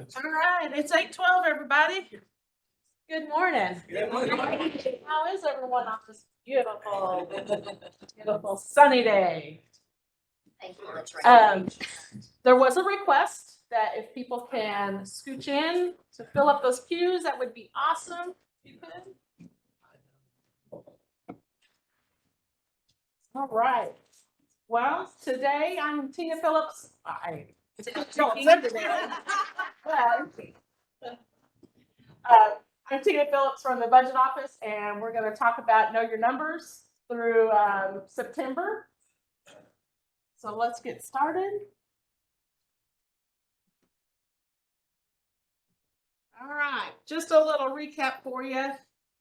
All right, it's 8:12, everybody. Good morning. Good morning. How is everyone on this beautiful, beautiful sunny day? Thank you. That's right. There was a request that if people can scooch in to fill up those pews, that would be awesome. If you could. All right. Well, today I'm Tina Phillips. I'm Tina Phillips from the Budget Office, and we're going to talk about Know Your Numbers through September. So let's get started. All right, just a little recap for you.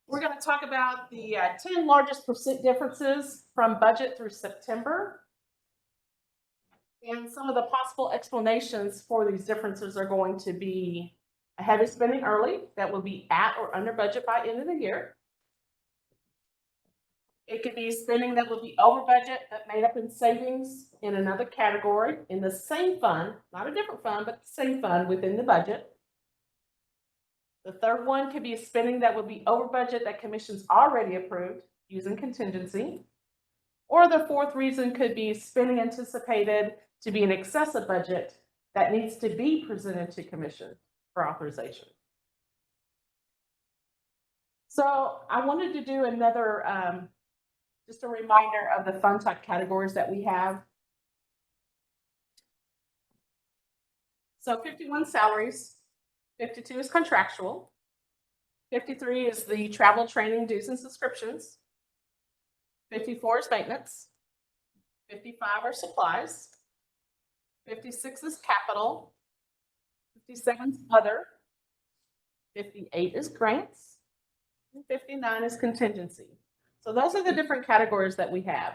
We're going to talk about the 10 largest percent differences from budget through September. And some of the possible explanations for these differences are going to be a heavy spending early that will be at or under budget by end of the year. It could be spending that will be over budget but made up in savings in another category in the same fund, not a different fund, but the same fund within the budget. The third one could be spending that will be over budget that commissions already approved using contingency. Or the fourth reason could be spending anticipated to be in excess of budget that needs to be presented to commission for authorization. So I wanted to do another, just a reminder of the fund type categories that we have. So 51 salaries, 52 is contractual, 53 is the travel, training, dues, and subscriptions, 54 is maintenance, 55 are supplies, 56 is capital, 57 is other, 58 is grants, and 59 is contingency. So those are the different categories that we have.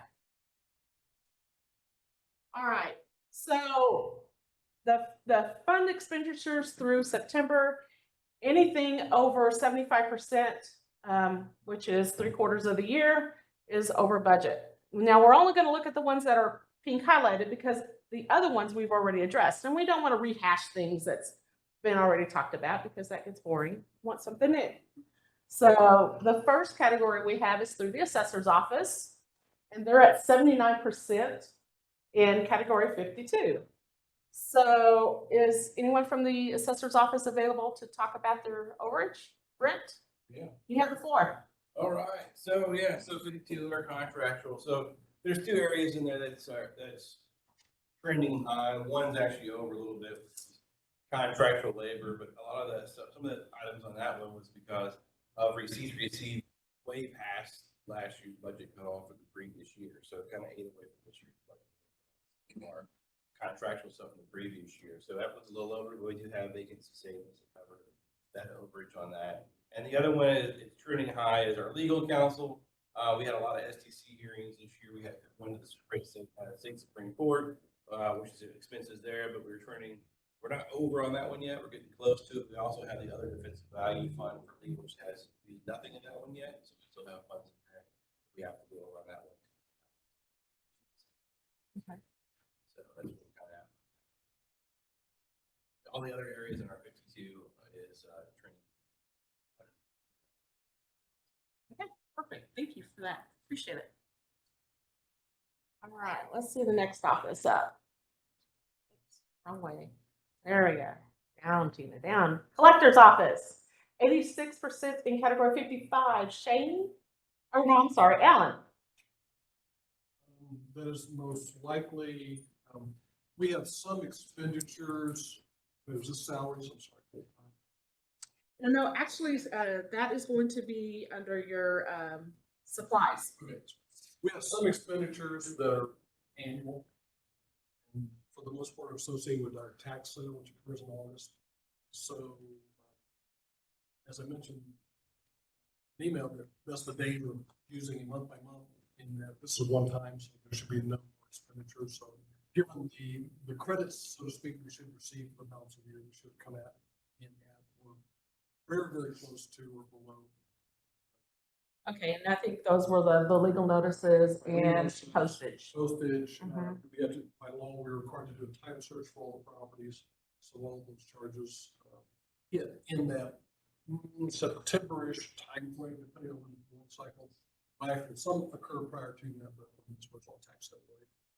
All right, so the fund expenditures through September, anything over 75%, which is 3/4 of the year, is over budget. Now we're only going to look at the ones that are pink highlighted because the other ones we've already addressed, and we don't want to rehash things that's been already talked about because that gets boring. We want something new. So the first category we have is through the assessor's office, and they're at 79% in category 52. So is anyone from the assessor's office available to talk about their overage? Brent? Yeah. You have the floor. All right. So 52 are contractual. So there's two areas in there that's trending high. One's actually over a little bit with contractual labor, but a lot of that stuff, some of the items on that one was because of receipts received way past last year's budget cutoff for the previous year. So it kind of ate away from this year's budget. More contractual stuff in the previous year. So that was a little over. We do have vacancy savings to cover that overage on that. And the other one is trending high is our legal counsel. We had a lot of STC hearings this year. We had one to the state Supreme Court, which is expenses there, but we're not over on that one yet. We're getting close to it. We also have the other defensive value fund for legal, which has nothing in that one yet. So we still have funds in there. We have to go over on that one. Okay. So that's what we're kind of at. All the other areas in our 52 is training. Okay, perfect. Thank you for that. Appreciate it. All right, let's see the next office up. Wrong way. There we go. Down, Tina, down. Collector's office, 86% in category 55. Shane? Oh, no, I'm sorry, Alan. That is most likely, we have some expenditures, there's the salaries, I'm sorry. No, actually, that is going to be under your supplies. Okay. We have some expenditures that are annual, and for the most part associated with our tax sale, which occurs in August. So, as I mentioned, in email, that's the date of using it month by month, and this is one time, so there should be no more expenditure. So, given the credits, so to speak, we should receive for the balance of the year, we should come at and we're very, very close to or below. Okay, and I think those were the legal notices and postage. Postage, Mhm. we have to, by law, we're required to do a title search for all the properties. So all of those charges hit in that September-ish timeframe, depending on the billing cycle. Actually, some occur prior to that, but it's what's all taxed that way.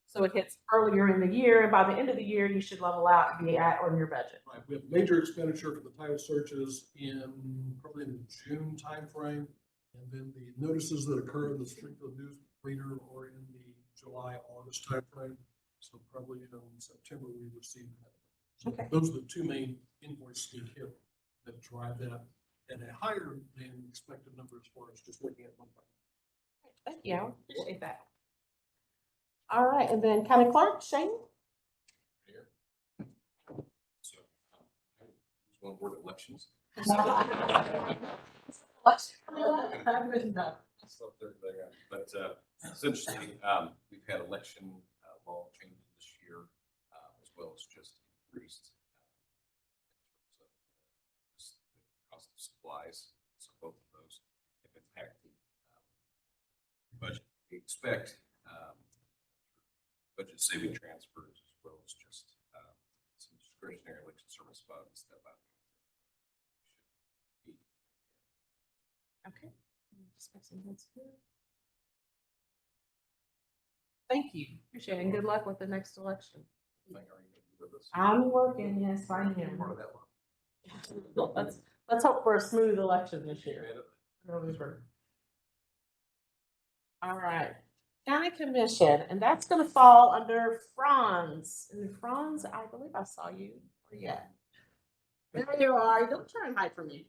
So it hits earlier in the year, and by the end of the year, you should level out and be at on your budget. Right, we have major expenditure for the title searches in probably in the June timeframe. And then the notices that occur in the Springfield News Leader or in the July, August timeframe. So probably in September, we receive that. So Okay. those are the two main invoices we hit that drive that at a higher than expected number as far as just looking at one time. Thank you, I appreciate that. All right, and then county clerk, Shane? So, one board elections. Slept everything up. But it's interesting, we've had election law changes this year, as well as just increased in terms of just the cost of supplies. So both of those have impacted budget. We expect budget saving transfers as well as just some discretionary election service funds that might be. Okay. Thank you, appreciate it, and good luck with the next election. Are you with us? I'm working, yes, I Part am. of that one. Let's hope for a smooth election this year. All right, county commission, and that's gonna fall under Franz. And Franz, I believe I saw you. Where you at? There you are, don't try and hide from me.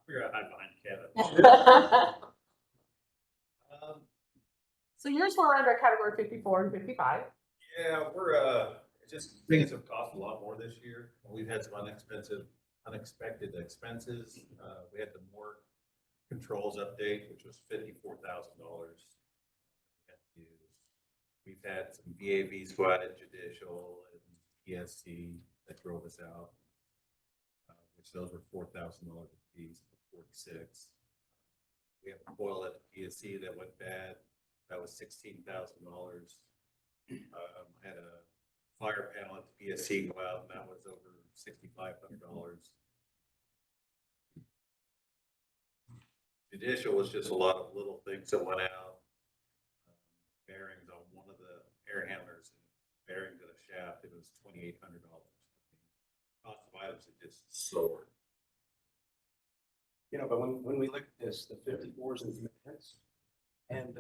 Figure out how to find Kevin. So yours were under category 54 and 55. Yeah, just things have cost a lot more this year. We've had some unexpected expenses. We had the more controls update, which was $54,000. We've had some VAV squad at judicial and PSC that drove us out, which those were $4,000 fees, 46. We have a foil at the PSC that went bad. That was $16,000. Had a fire panel at the PSC go out, and that was over $6,500. Judicial was just a lot of little things that went out. Bearings on one of the air handlers, and bearings in a shaft, it was $2,800. Cost of items had just soared. You know, but when we look at this, the 54s and minutes, and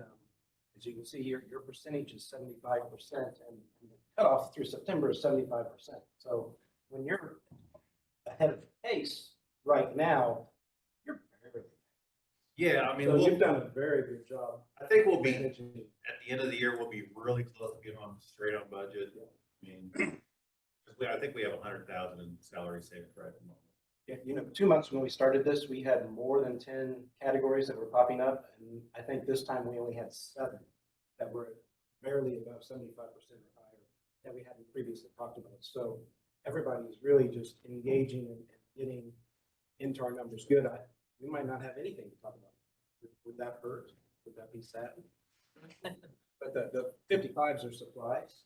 as you can see here, your percentage is 75%, and the cutoff through September is 75%. So when you're ahead of pace right now, you're barely. Yeah, I mean, So you've done a very good job I think we'll be, at managing. the end of the year, we'll be really close to getting on straight on budget. I mean, 'cause I think we have 100,000 in salary savings right at the moment. Yeah, you know, 2 months when we started this, we had more than 10 categories that were popping up, and I think this time we only had 7 that were barely above 75% or higher that we hadn't previously talked about. So everybody is really just engaging and getting into our numbers good. We might not have anything to talk about. Would that hurt? Would that be sad? But the 55s are supplies.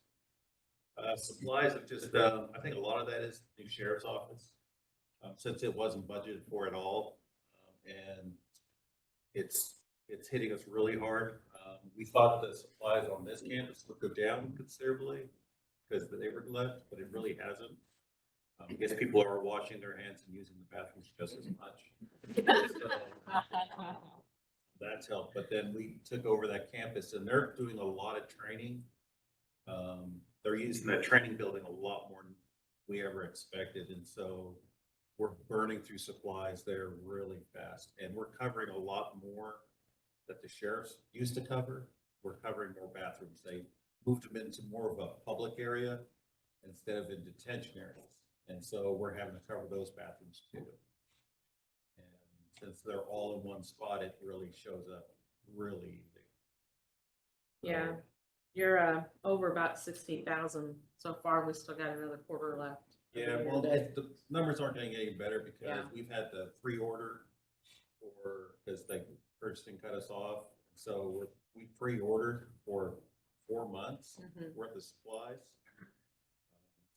Supplies have just, I think a lot of that is new sheriff's office, since it wasn't budgeted for at all. And it's hitting us really hard. We thought the supplies on this campus would go down considerably because they were left, but it really hasn't. I guess people are washing their hands and using the bathrooms just as much. That's helped, but then we took over that campus and they're doing a lot of training. They're using that training building a lot more than we ever expected, and so we're burning through supplies there really fast, and we're covering a lot more that the sheriffs used to cover. We're covering more bathrooms. They moved them into more of a public area instead of in detention areas, and so we're having to cover those bathrooms too. And since they're all in one spot, it really shows up really easy. Yeah, you're over about 16,000 so far. We still got another quarter left. Yeah, well, the numbers aren't getting any better because Yeah. we've had the pre-order because they purchasing cut us off. So we pre-ordered for 4 months Mhm. worth of supplies.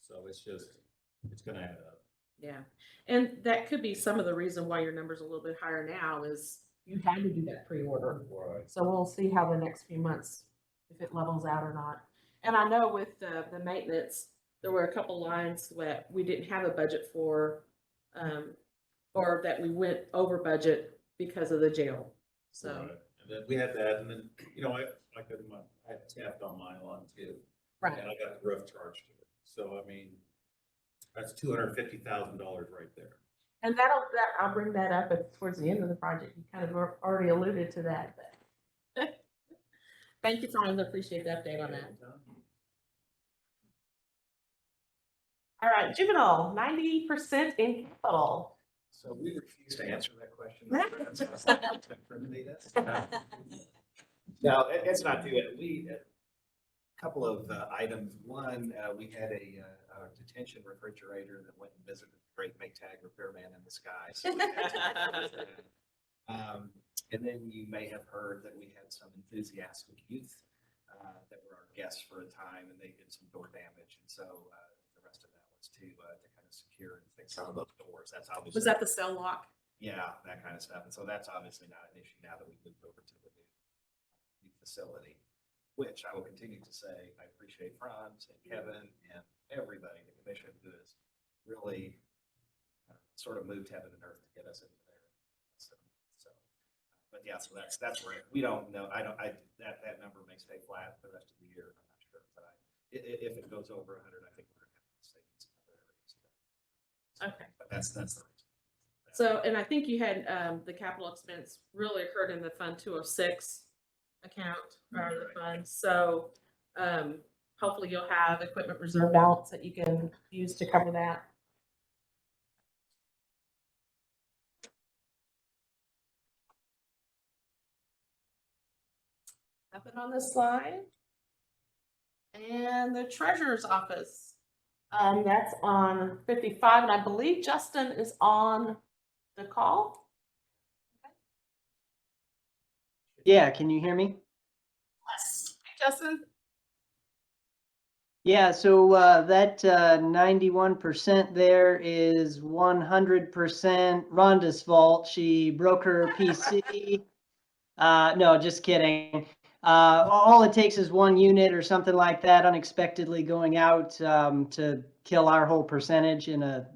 So it's gonna add up. Yeah, and that could be some of the reason why your number's a little bit higher now is you had to do that pre-order. Right. So we'll see how the next few months, if it levels out or not. And I know with the maintenance, there were a couple lines that we didn't have a budget for, or that we went over budget because of the jail. So, Right. And then we had that, and then, I had tapped on my lawn too. right. And I got the roof charged to it. So, I mean, that's $250,000 right there. And I'll bring that up towards the end of the project. You kind of already alluded to that, but. Thank you, Franz. I appreciate the update on that. All right, juvenile, 90% in capital. So we refuse to answer that question. No, it's not too bad. A couple of items. One, we had a detention refrigerator that went and visited the great Maytag repairman in the sky. So we had to- and then you may have heard that we had some enthusiastic youth that were our guests for a time, and they did some door damage. And so the rest of that was to kind of secure and fix some of those doors. That's obviously. Was that the cell lock? Yeah, that kind of stuff. And so that's obviously not an issue now that we've moved over to the new facility, which I will continue to say, I appreciate Franz and Kevin and everybody, the commission, who has really sort of moved heaven and earth to get us into there. So, but yeah, so that's where we don't know. That number may stay flat the rest of the year. I'm not sure, but if it goes over 100, I think we're going to have to stay in some other areas. Okay. But that's the reason. So, and I think you had, the capital expense really occurred in the Fund 206 account, or the fund. So, hopefully you'll have equipment reserve balance that you can use to cover that. Nothing on this slide. And the treasurer's office, that's on 55, and I believe Justin is on the call. Yeah, can you hear me? Yes. Justin? Yeah, so that 91% there is 100% Rhonda's fault. She broke her PC. No, just kidding. All it takes is one unit or something like that unexpectedly going out to kill our whole percentage in a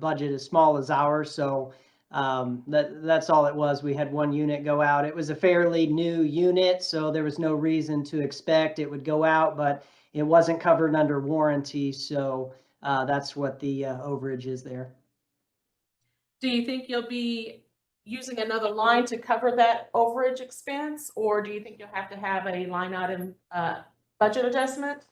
budget as small as ours. So that's all it was. We had one unit go out. It was a fairly new unit, so there was no reason to expect it would go out, but it wasn't covered under warranty. So that's what the overage is there. Do you think you'll be using another line to cover that overage expense, or do you think you'll have to have a line item budget adjustment?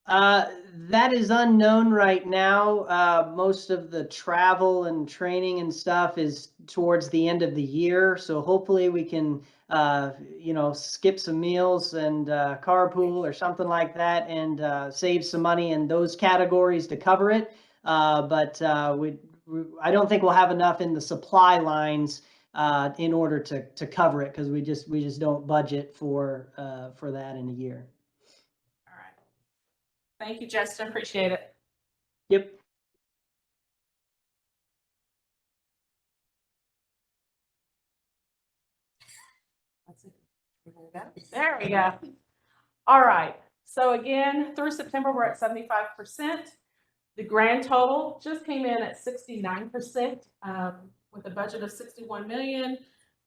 That is unknown right now. Most of the travel and training and stuff is towards the end of the year. So hopefully we can, skip some meals and carpool or something like that and save some money in those categories to cover it. But I don't think we'll have enough in the supply lines in order to cover it, because we just don't budget for that in a year. All right. Thank you, Justin. Appreciate it. Yep. Let's see. There we go. All right. So again, through September, we're at 75%. The grand total just came in at 69%, with a budget of 61 million.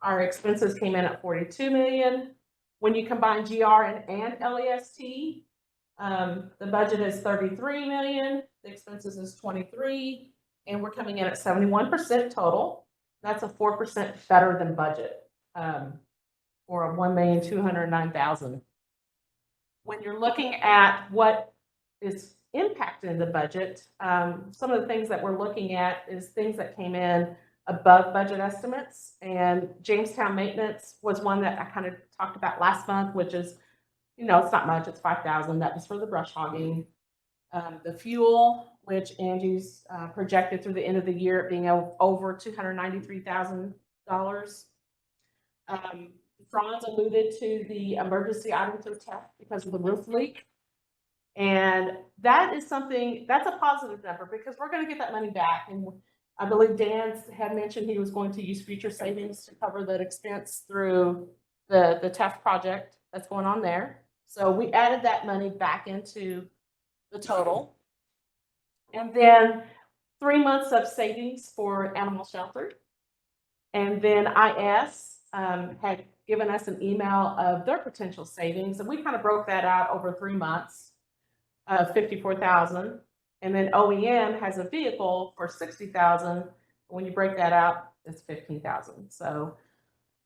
Our expenses came in at 42 million. When you combine GR and LEST, the budget is 33 million, the expenses is 23, and we're coming in at 71% total. That's a 4% better than budget, or a 1,209,000. When you're looking at what is impacting the budget, some of the things that we're looking at is things that came in above budget estimates, and Jamestown maintenance was one that I kind of talked about last month, which is, it's not much, it's 5,000. That was for the brush hogging. The fuel, which Angie's projected through the end of the year being over $293,000. Franz alluded to the emergency item to tech because of the roof leak. And that is something, that's a positive number because we're gonna get that money back. And I believe Dan had mentioned he was going to use future savings to cover that expense through the TAF project that's going on there. So we added that money back into the total. And then 3 months of savings for animal shelter. And then IS had given us an email of their potential savings, and we kind of broke that out over 3 months of 54,000. And then OEM has a vehicle for 60,000. When you break that out, it's 15,000. So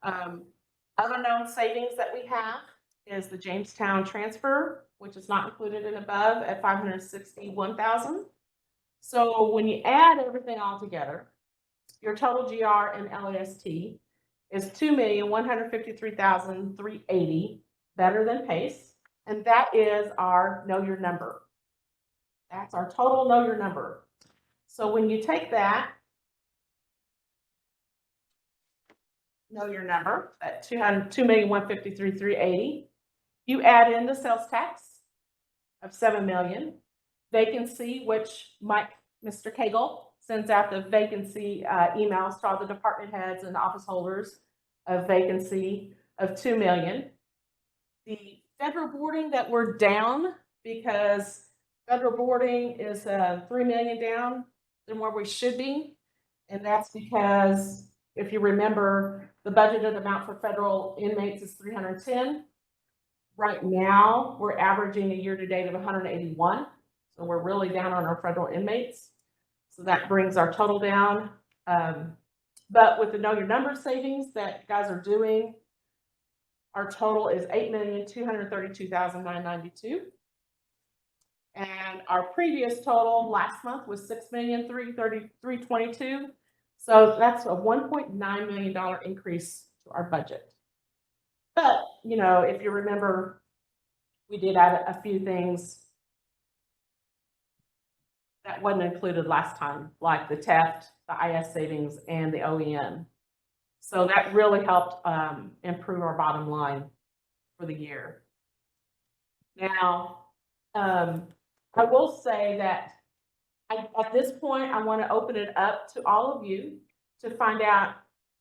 other known savings that we have is the Jamestown transfer, which is not included in above at 561,000. So when you add everything all together, your total GR and LAST is 2,153,380, better than PACE. And that is our know your number. That's our total know your number. So when you take that, know your number at 2,153,380, you add in the sales tax of 7 million, vacancy, which Mr. Cagle sends out the vacancy emails to all the department heads and office holders of vacancy of 2 million. The federal boarding that we're down because federal boarding is 3 million down than where we should be. And that's because if you remember, the budgeted amount for federal inmates is 310. Right now, we're averaging a year-to-date of 181. So we're really down on our federal inmates. So that brings our total down. But with the know your number savings that guys are doing, our total is 8,232,992. And our previous total last month was 6,333,22. So that's a $1.9 million increase to our budget. But, you know, if you remember, we did add a few things that wasn't included last time, like the TEFT, the IS savings, and the OEM. So that really helped improve our bottom line for the year. Now, I will say that at this point, I want to open it up to all of you to find out,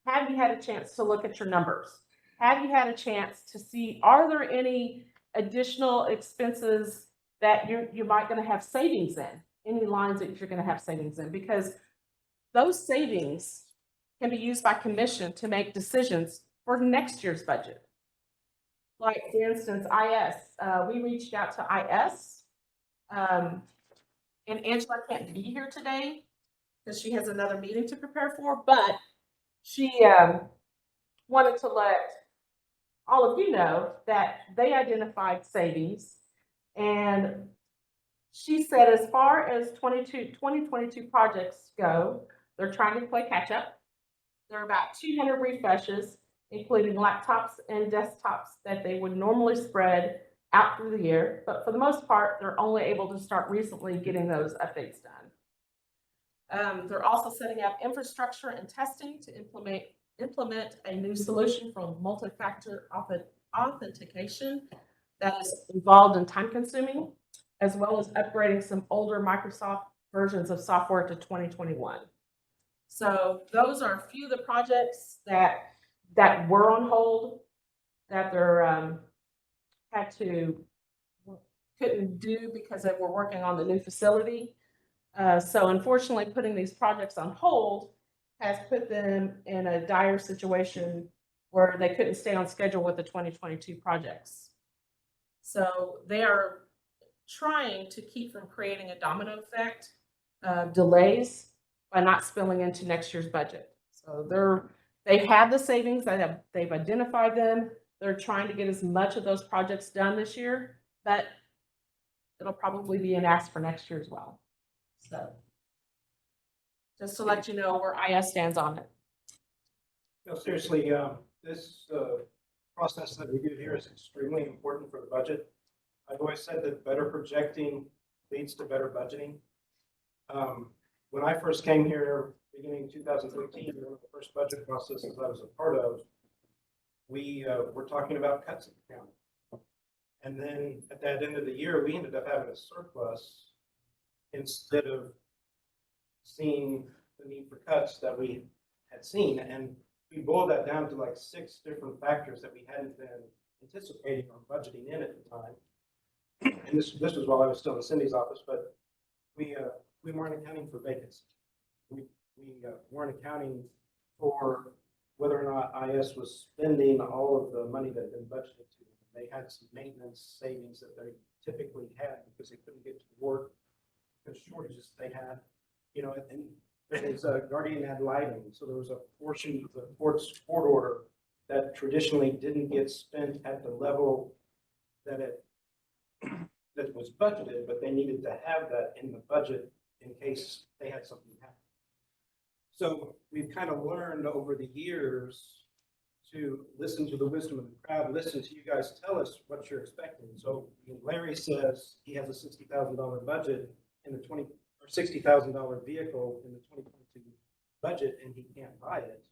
have you had a chance to look at your numbers? Have you had a chance to see, are there any additional expenses that you might going to have savings in? Any lines that you're going to have savings in? Because those savings can be used by commission to make decisions for next year's budget. Like, for instance, IS. We reached out to IS. And Angela can't be here today because she has another meeting to prepare for, but she wanted to let all of you know that they identified savings. And she said as far as 2022 projects go, they're trying to play catch up. There are about 200 refreshes, including laptops and desktops that they would normally spread out through the year, but for the most part, they're only able to start recently getting those updates done. They're also setting up infrastructure and testing to implement a new solution for multi-factor authentication that is involved in time-consuming, as well as upgrading some older Microsoft versions of software to 2021. So those are a few of the projects that were on hold, that they're couldn't do because they were working on the new facility. So unfortunately, putting these projects on hold has put them in a dire situation where they couldn't stay on schedule with the 2022 projects. So they are trying to keep from creating a domino effect of delays by not spilling into next year's budget. So they have the savings, they've identified them. They're trying to get as much of those projects done this year, but it'll probably be an ask for next year as well. So just to let you know where IS stands on it. No, seriously, this process that we do here is extremely important for the budget. I've always said that better projecting leads to better budgeting. When I first came here, beginning 2013, one of the first budget processes I was a part of, we were talking about cuts at the county. And then at that end of the year, we ended up having a surplus instead of seeing the need for cuts that we had seen. And we boiled that down to like 6 different factors that we hadn't been anticipating or budgeting in at the time. And this was while I was still in Cindy's office, but we weren't accounting for vacancy. We weren't accounting for whether or not IS was spending all of the money that had been budgeted to them. They had some maintenance savings that they typically had because they couldn't get to work, because shortages they had, you know, and there's a guardian ad litem, so there was a portion of the court order that traditionally didn't get spent at the level that that was budgeted, but they needed to have that in the budget in case they had something happen. So we've kind of learned over the years to listen to the wisdom of the crowd, listen to you guys tell us what you're expecting. So Larry says he has a $60,000 budget in the $60,000 vehicle in the 2022 budget, and he can't buy it.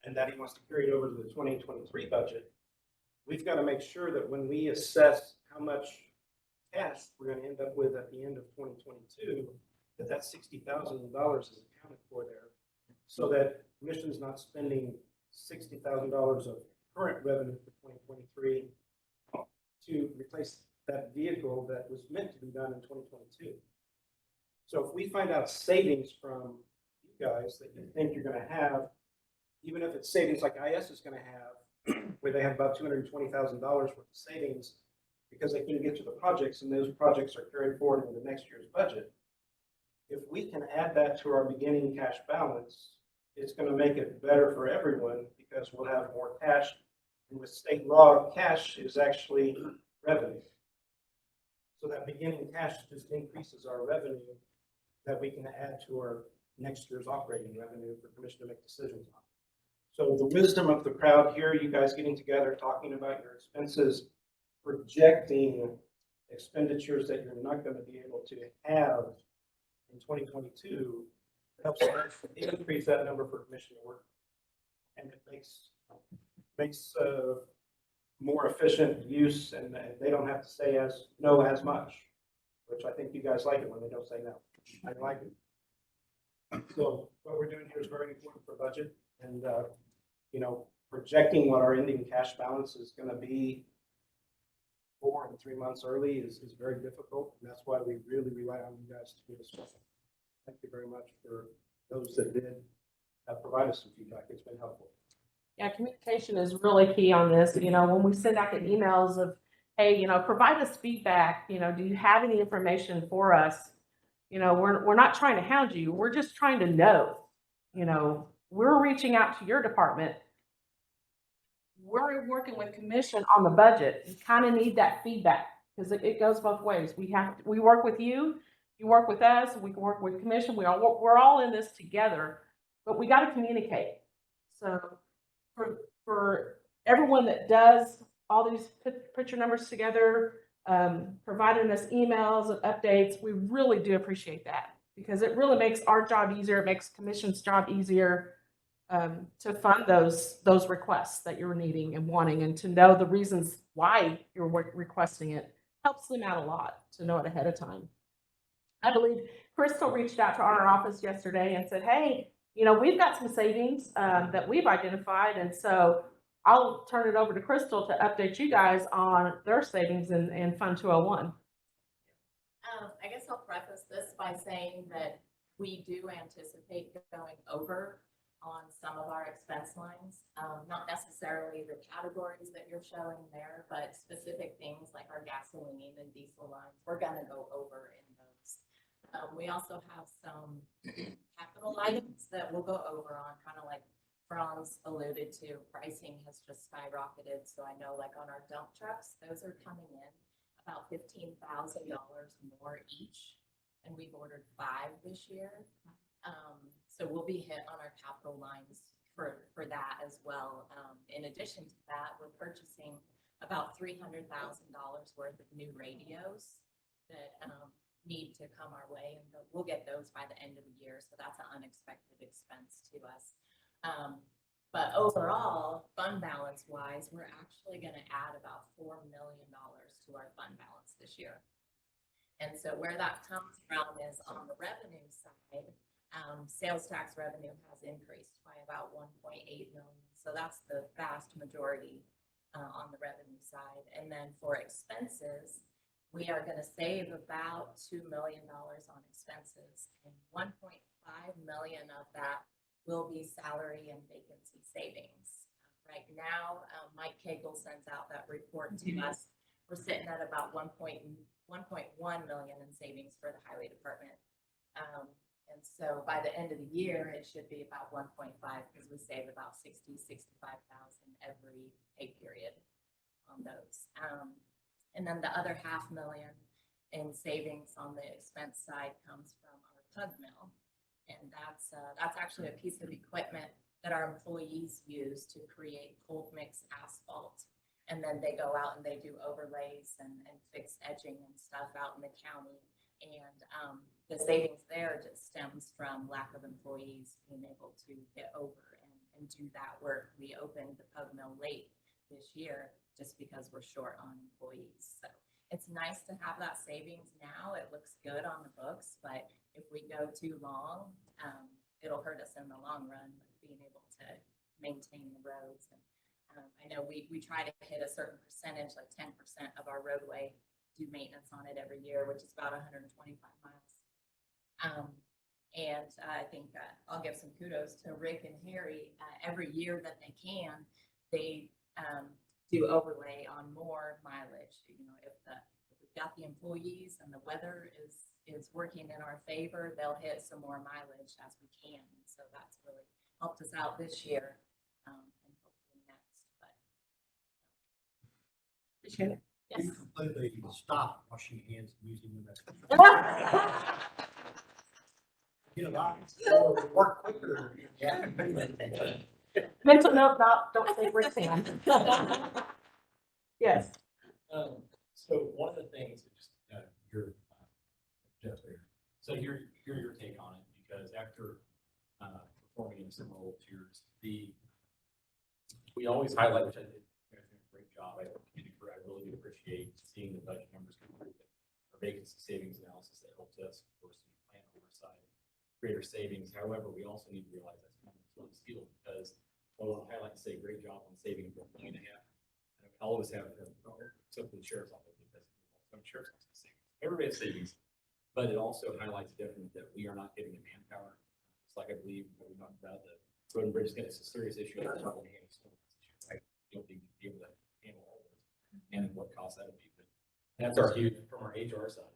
And that he wants to carry it over to the 2023 budget. We've got to make sure that when we assess how much cash we're going to end up with at the end of 2022, that $60,000 is accounted for there, so that Commission's not spending $60,000 of current revenue for 2023 to replace that vehicle that was meant to be done in 2022. So if we find out savings from you guys that you think you're going to have, even if it's savings like IS is going to have, where they have about $220,000 worth of savings because they can get to the projects and those projects are carried forward into next year's budget. If we can add that to our beginning cash balance, it's going to make it better for everyone because we'll have more cash. And with state law, cash is actually revenue. So that beginning cash just increases our revenue that we can add to our next year's operating revenue for Commission to make decisions on. So the wisdom of the crowd here, you guys getting together, talking about your expenses, projecting expenditures that you're not going to be able to have in 2022 helps increase that number for Commission to work. And it makes more efficient use, and they don't have to say no as much, which I think you guys like it when they don't say no. I like it. So what we're doing here is very important for budget, and you know, projecting what our ending cash balance is going to be 4 and 3 months early is very difficult, and that's why we really rely on you guys to give us. Thank you very much for those that did provide us some feedback. It's been helpful. Yeah, communication is really key on this. You know, when we send out the emails of, hey, you know, provide us feedback, you know, do you have any information for us? You know, we're not trying to hound you. We're just trying to know, you know, we're reaching out to your department. We're working with Commission on the budget. You kind of need that feedback because it goes both ways. We work with you, you work with us, we can work with Commission. We're all in this together, but we got to communicate. So for everyone that does all these put your numbers together, providing us emails and updates, we really do appreciate that because it really makes our job easier. It makes Commission's job easier to fund those requests that you're needing and wanting, and to know the reasons why you're requesting it helps them out a lot to know it ahead of time. I believe Crystal reached out to our office yesterday and said, hey, you know, we've got some savings that we've identified, and so I'll turn it over to Crystal to update you guys on their savings in Fund 201. I guess I'll preface this by saying that we do anticipate going over on some of our expense lines, not necessarily the categories that you're showing there, but specific things like our gasoline and diesel lines, we're gonna go over in those. We also have some capital items that we'll go over on, kind of like Franz alluded to. Pricing has just skyrocketed, so I know like on our dump trucks, those are coming in about $15,000 more each, and we've ordered 5 this year. So we'll be hit on our capital lines for that as well. In addition to that, we're purchasing about $300,000 worth of new radios that need to come our way, and we'll get those by the end of the year. So that's an unexpected expense to us. But overall, fund balance wise, we're actually gonna add about $4 million to our fund balance this year. And so where that comes from is on the revenue side, sales tax revenue has increased by about 1.8 million. So that's the vast majority on the revenue side. And then for expenses, we are gonna save about $2 million on expenses, and 1.5 million of that will be salary and vacancy savings. Right now, Mike Cagle sends out that report to us. We're sitting at about 1.1 million in savings for the highway department. And so by the end of the year, it should be about 1.5, because we save about 65,000 every pay period on those. And then the other $500,000 in savings on the expense side comes from our tug mill. And that's actually a piece of equipment that our employees use to create cold mix asphalt. And then they go out and they do overlays and fix edging and stuff out in the county. And the savings there just stems from lack of employees being able to get over and do that work. We opened the pug mill late this year just because we're short on employees. So it's nice to have that savings now. It looks good on the books, but if we go too long, it'll hurt us in the long run, being able to maintain the roads. And I know we try to hit a certain percentage, like 10% of our roadway, do maintenance on it every year, which is about 125 miles. And I think I'll give some kudos to Rick and Harry. Every year that they can, they do overlay on more mileage. You know, if we've got the employees and the weather is working in our favor, they'll hit some more mileage as we can. So that's really helped us out this year, and hopefully next. But Appreciate it. yes. You completely stop washing hands and using the get a lot, work quicker. Yeah. Mental note, don't say Rick's hand. Yes. So one of the things, that just, your, Jeff there, so hear your take on it, because after, performing in some role tiers, we always highlight, which I did, you guys did a great job, I really do appreciate seeing the budget numbers come through, our vacancy savings analysis that helps us, of course, to plan on our side, greater savings. However, we also need to realize that's kind of a skill, because while I highlight and say great job on saving $1.5 million, and I always have, except for the sheriff's office, because some sheriff's office has savings. Everybody has savings, but it also highlights definitely that we are not getting the manpower. It's like, I believe, when we talked about the road and bridge, it's a serious issue. It's not only handling storms, right? You'll be able to handle all of it, and what costs that would be. But that's our huge, from our HR side.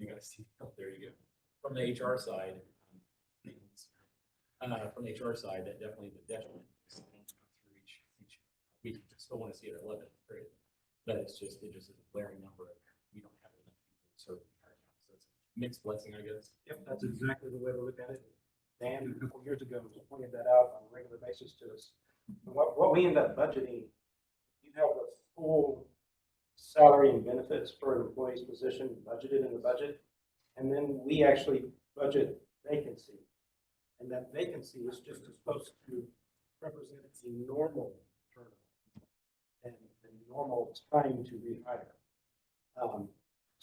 You guys see, oh, there you go. From the HR side, from the HR side, that definitely the detriment is each we still want to see it at 11, great. But it just is a glaring number of, we don't have enough people to serve the entire county. So it's a mixed blessing, I guess. Yep, that's exactly the way to look at it. Dan, a couple years ago, pointed that out on a regular basis to us. What we end up budgeting, you have the full salary and benefits for an employee's position budgeted in the budget. And then we actually budget vacancy. And that vacancy is just supposed to represent the normal turnover and the normal time to rehire,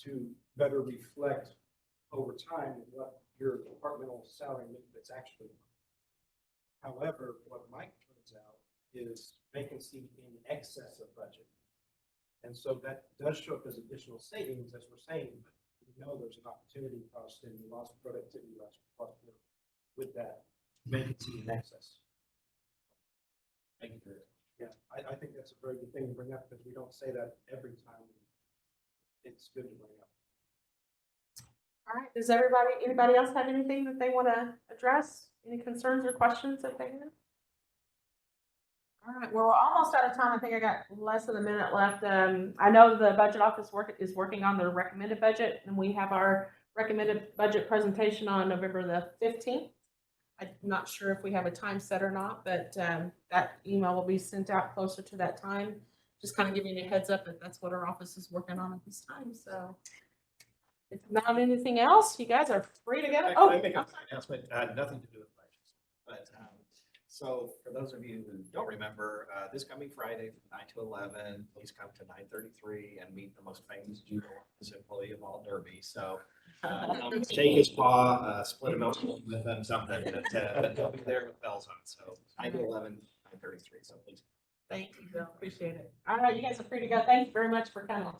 to better reflect over time what your departmental salary benefits actually are. However, what Mike turns out is vacancy in excess of budget. And so that does show up as additional savings, as we're saying, but we know there's an opportunity cost and loss of productivity, loss of cost with that vacancy in excess. Thank you for it. Yeah, I think that's a very good thing to bring up, because we don't say that every time. It's good to bring up. All right, does anybody else have anything that they want to address? Any concerns or questions that they have? All right, well, we're almost out of time. I think I got less than a minute left. I know the budget office is working on their recommended budget, and we have our recommended budget presentation on November the 15th. I'm not sure if we have a time set or not, but that email will be sent out closer to that time. Just kind of giving you a heads up that that's what our office is working on at this time. So if not anything else, you guys are free to go. I Oh, make an announcement, nothing to do with budgets, but, So for those of you who don't remember, this coming Friday from 9 to 11, please come to 9:33 and meet the most famous judo employee of all Derby. So shake his paw, split a milk with him, something, but he'll be there with bells on. So 9 to 11, 9:33. So please. Thank you, Bill. Appreciate it. All right, you guys are free to go. Thank you very much for coming.